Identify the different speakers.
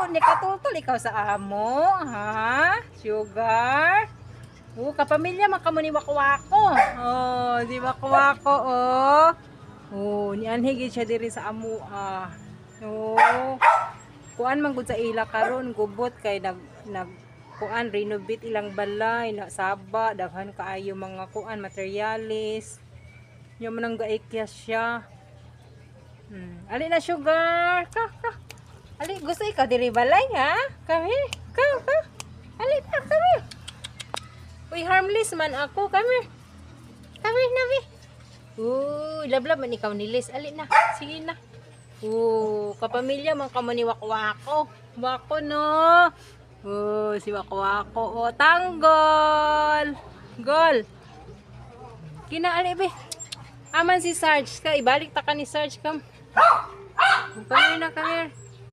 Speaker 1: Nikatultol ikaw sa amo, ha? Sugar? Kapamilya man kamo ni Wakwako. Oh, di Wakwako, oh. Oh, ni anhigid siya diri sa amo, ah. Oh. Kuan man gud sa ila karon, gubot kay nag kuan renovate ilang balay na saba, daghan kaayo mga kuan materialis. Nya man ang gaikyas siya. Ali na sugar. Ka. Ali gusto ikaw diri balay, ha? Kami. Ka. Ali na kami. Uy, harmless man ako. Kami. Nabi. Lablab man ikaw nilis. Ali na. Sige na. Kapamilya man kamo ni Wakwako. Wako no. Si Wakwako. Tanggol. Gol. Kinaali be. Aman si Sarge ka. Ibalik ta ka ni Sarge kam. Come here.